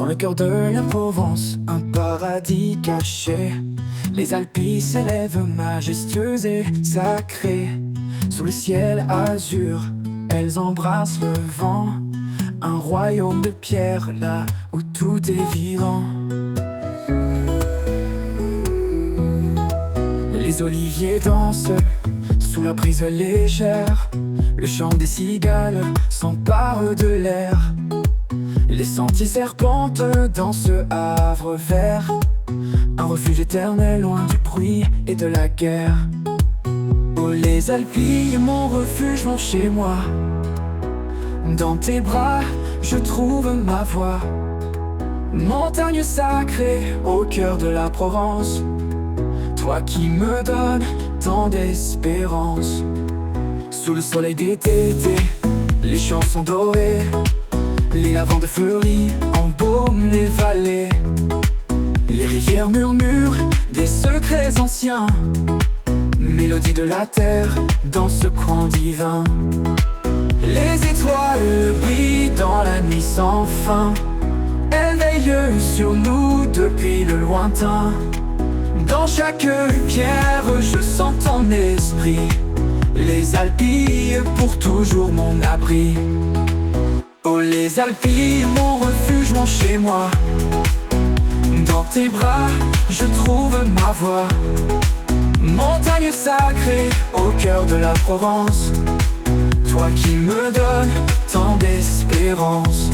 le cœur de la Provence, un paradis caché. Les Alpes s'élèvent majestueuses et sacrées. Sous le ciel azur, elles embrassent le vent. Un royaume de pierre là où tout est vivant. Les oliviers dansent sous la brise légère. Le chant des cigales s'empare de l'air. Les sentiers serpentent dans ce havre vert, un refuge éternel loin du bruit et de la guerre. Oh les Alpilles, mon refuge, mon chez moi. Dans tes bras, je trouve ma voie. Montagne sacrée au cœur de la Provence, toi qui me donnes tant d'espérance. Sous le soleil d'été, les champs sont dorés. Les lavandes fleuries embaument les vallées. Les rivières murmurent des secrets anciens, mélodie de la terre dans ce coin divin. Les étoiles brillent dans la nuit sans fin. Elles veillent sur nous depuis le lointain. Dans chaque pierre je sens ton esprit. Les Alpilles pour toujours mon abri. Oh les Alpilles, mon refuge, mon chez moi. Dans tes bras, je trouve ma voie. Montagne sacrée au cœur de la Provence, toi qui me donnes tant d'espérance.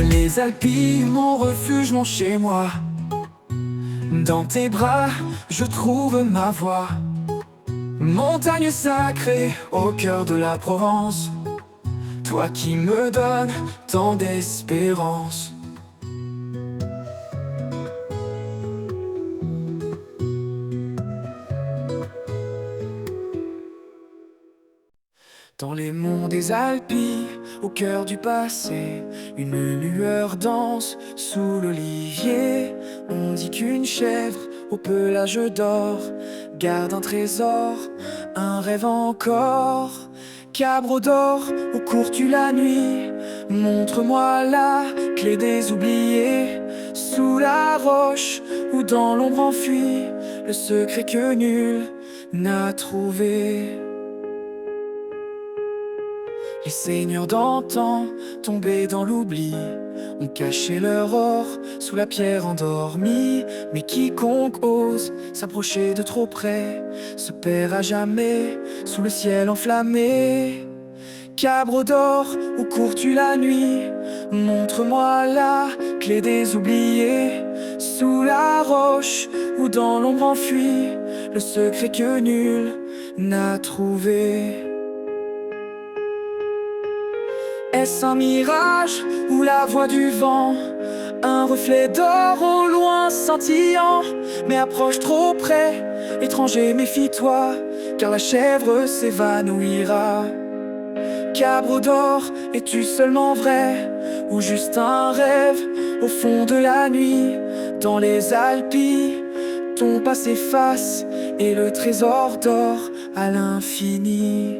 Les Alpilles, mon refuge, mon chez moi. Dans tes bras, je trouve ma voie. Montagne sacrée au cœur de la Provence, toi qui me donnes tant d'espérance. Dans les monts des Alpilles, au cœur du passé, une lueur danse sous l'olivier. On dit qu'une chèvre au pelage d'or garde un trésor, un rêve encore. Cabre d'or, où cours-tu la nuit? Montre-moi la clé des oubliés. Sous la roche ou dans l'ombre enfuie, le secret que nul n'a trouvé. Les seigneurs d'antan, tombés dans l'oubli, ont caché leur or sous la pierre endormie. Mais quiconque ose s'approcher de trop près se perd à jamais sous le ciel enflammé. Cabre d'or, où cours-tu la nuit? Montre-moi la clé des oubliés. Sous la roche ou dans l'ombre enfuie, le secret que nul n'a trouvé. Est-ce un mirage ou la voix du vent? Un reflet d'or au loin scintillant. Mais approche trop près, étranger, méfie-toi, car la chèvre s'évanouira. Cabre d'or, es-tu seulement vrai ou juste un rêve au fond de la nuit? Dans les Alpilles, ton passé s'efface et le trésor d'or à l'infini.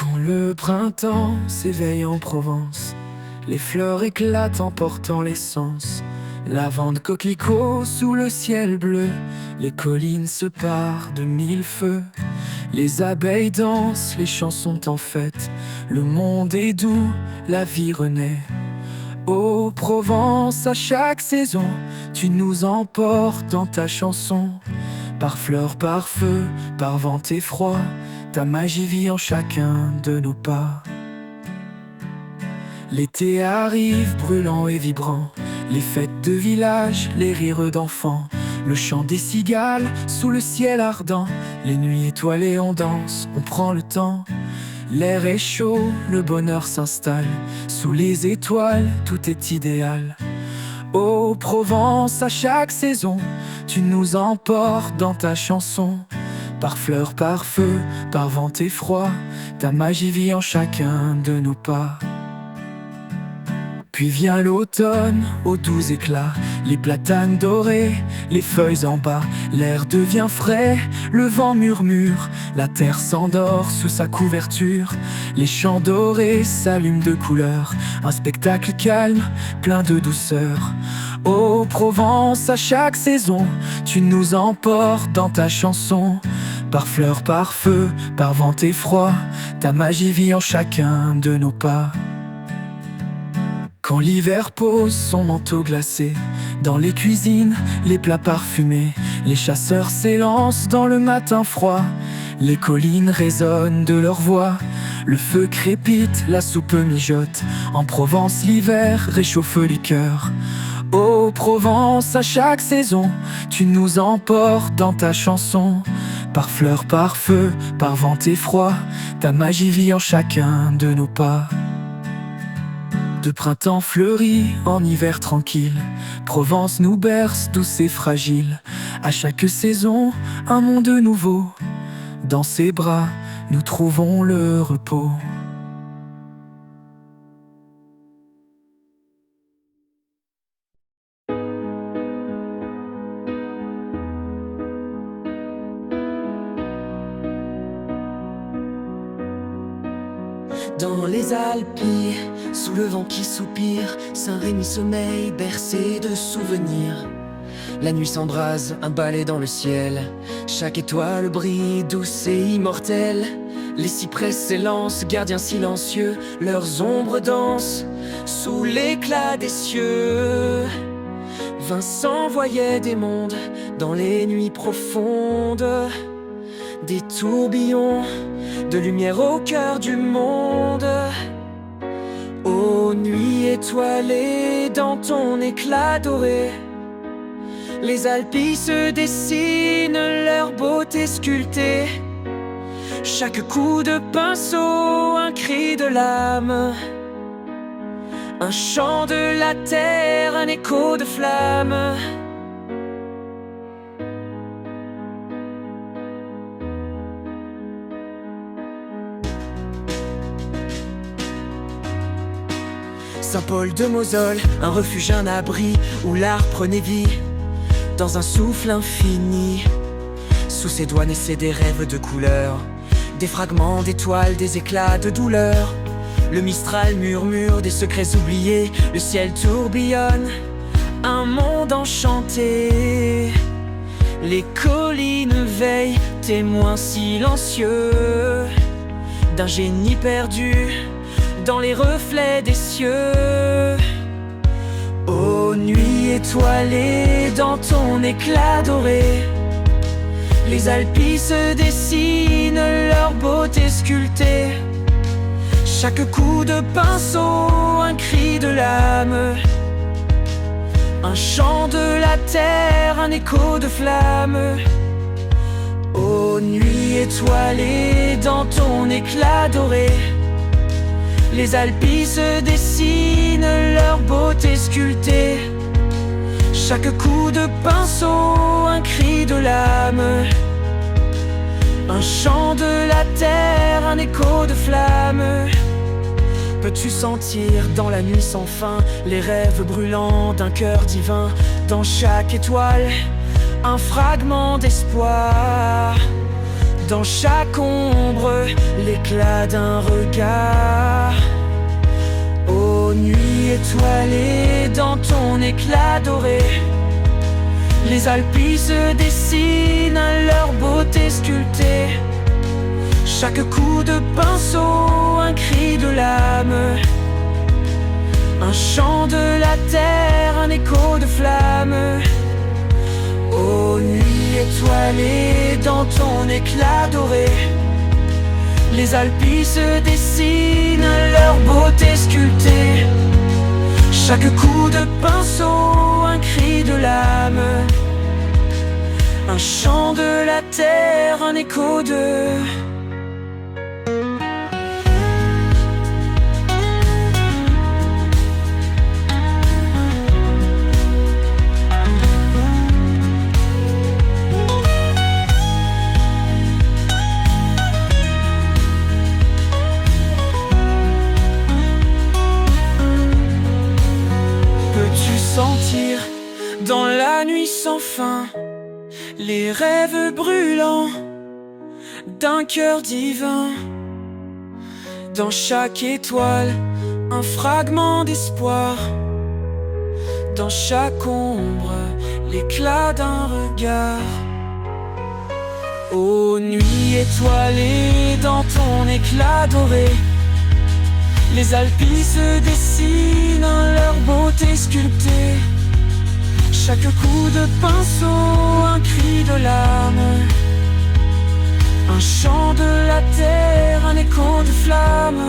Quand le printemps s'éveille en Provence, les fleurs éclatent en portant l'essence. Lavande, coquelicot sous le ciel bleu, les collines se parent de mille feux. Les abeilles dansent, les chants sont en fête, le monde est doux, la vie renaît. Ô Provence, à chaque saison, tu nous emportes dans ta chanson. Par fleurs, par feu, par vent et froid, ta magie vit en chacun de nos pas. L'été arrive, brûlant et vibrant, les fêtes de village, les rires d'enfants, le chant des cigales sous le ciel ardent, les nuits étoilées on danse, on prend le temps. L'air est chaud, le bonheur s'installe, sous les étoiles tout est idéal. Ô Provence, à chaque saison, tu nous emportes dans ta chanson. Par fleurs, par feu, par vent et froid, ta magie vit en chacun de nos pas. Puis vient l'automne, aux doux éclats, les platanes dorés, les feuilles en bas. L'air devient frais, le vent murmure, la terre s'endort sous sa couverture. Les champs dorés s'allument de couleurs, un spectacle calme, plein de douceur. Ô Provence, à chaque saison, tu nous emportes dans ta chanson. Par fleurs, par feu, par vent et froid, ta magie vit en chacun de nos pas. Quand l'hiver pose son manteau glacé, dans les cuisines, les plats parfumés, les chasseurs s'élancent dans le matin froid. Les collines résonnent de leur voix, le feu crépite, la soupe mijote. En Provence, l'hiver réchauffe les cœurs. Ô Provence, à chaque saison, tu nous emportes dans ta chanson. Par fleurs, par feu, par vent et froid, ta magie vit en chacun de nos pas. De printemps fleuri en hiver tranquille, Provence nous berce douce et fragile. À chaque saison, un monde nouveau, dans ses bras, nous trouvons le repos. Dans les Alpilles, sous le vent qui soupire, Saint-Rémy sommeille, bercé de souvenirs. La nuit s'embrase, un balai dans le ciel, chaque étoile brille, douce et immortelle. Les cyprès s'élancent, gardiens silencieux, leurs ombres dansent sous l'éclat des cieux. Vincent voyait des mondes dans les nuits profondes, des tourbillons de lumière au cœur du monde. Ô nuit étoilée dans ton éclat doré, les Alpilles se dessinent, leur beauté sculptée. Chaque coup de pinceau, un cri de l'âme, un chant de la terre, un écho de flamme. Saint-Paul de Mosole, un refuge, un abri, où l'art prenait vie dans un souffle infini. Sous ses doigts naissaient des rêves de couleurs, des fragments d'étoiles, des éclats de douleur. Le Mistral murmure des secrets oubliés, le ciel tourbillonne, un monde enchanté. Les collines veillent, témoins silencieux d'un génie perdu dans les reflets des cieux. Ô nuit étoilée dans ton éclat doré, les Alpilles se dessinent, leur beauté sculptée. Chaque coup de pinceau, un cri de l'âme, un chant de la terre, un écho de flamme. Ô nuit étoilée dans ton éclat doré, les Alpilles se dessinent, leur beauté sculptée. Chaque coup de pinceau, un cri de l'âme, un chant de la terre, un écho de flamme. Peux-tu sentir dans la nuit sans fin les rêves brûlants d'un cœur divin? Dans chaque étoile, un fragment d'espoir. Dans chaque ombre, l'éclat d'un regard. Ô nuit étoilée, dans ton éclat doré, les Alpes se dessinent à leur beauté sculptée. Chaque coup de pinceau, un cri de l'âme, un chant de la terre, un écho de flamme. Ô nuit étoilée, dans ton éclat doré, les Alpes se dessinent à leur beauté sculptée. Chaque coup de pinceau, un cri de l'âme, un chant de la terre, un écho de... Sentir dans la nuit sans fin les rêves brûlants d'un cœur divin. Dans chaque étoile, un fragment d'espoir. Dans chaque ombre, l'éclat d'un regard. Ô nuit étoilée, dans ton éclat doré, les Alpes se dessinent à leur beauté sculptée. Chaque coup de pinceau, un cri de l'âme, un chant de la terre, un écho de flamme.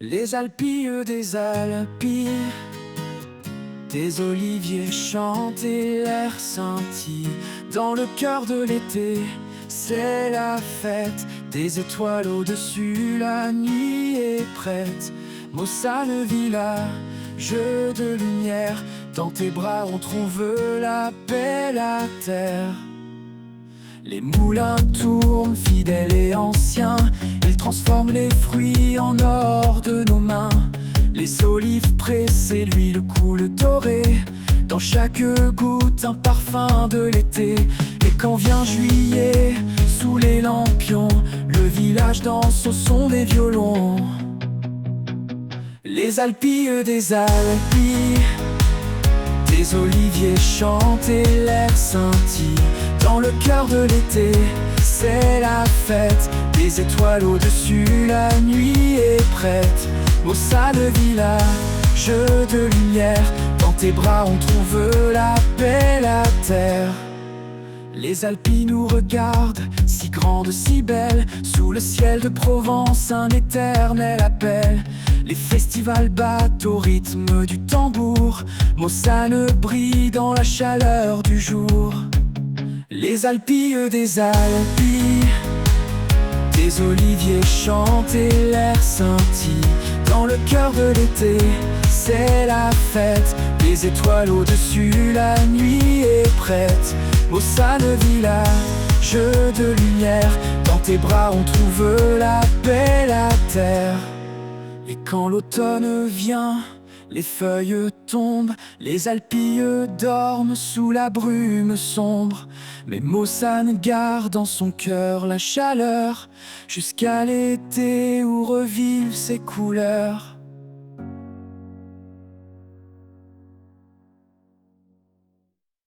Les Alpilles des Alpilles, des oliviers chantent et l'air scintille. Dans le cœur de l'été, c'est la fête. Des étoiles au-dessus, la nuit est prête. Mossa, le village de lumière, dans tes bras on trouve la paix, la terre. Les moulins tournent, fidèles et anciens, ils transforment les fruits en or de nos mains. Les olives pressées, l'huile coule dorée, dans chaque goutte un parfum de l'été. Et quand vient juillet, sous les lampions, le village danse au son des violons. Les Alpilles des Alpilles, des oliviers chantent et l'air scintille. Dans le cœur de l'été, c'est la fête. Des étoiles au-dessus, la nuit est prête. Mossa, le village de lumière, dans tes bras on trouve la paix, la terre. Les Alpes nous regardent, si grandes, si belles, sous le ciel de Provence, un éternel appel. Les festivals battent au rythme du tambour, Mossane brille dans la chaleur du jour. Les Alpilles des Alpilles, des oliviers chantent et l'air scintille. Dans le cœur de l'été, c'est la fête. Des étoiles au-dessus, la nuit est prête. Mossa, le village de lumière, dans tes bras on trouve la paix, la terre. Et quand l'automne vient, les feuilles tombent, les Alpilles dorment sous la brume sombre. Mais Mossane garde en son cœur la chaleur, jusqu'à l'été où revivent ses couleurs.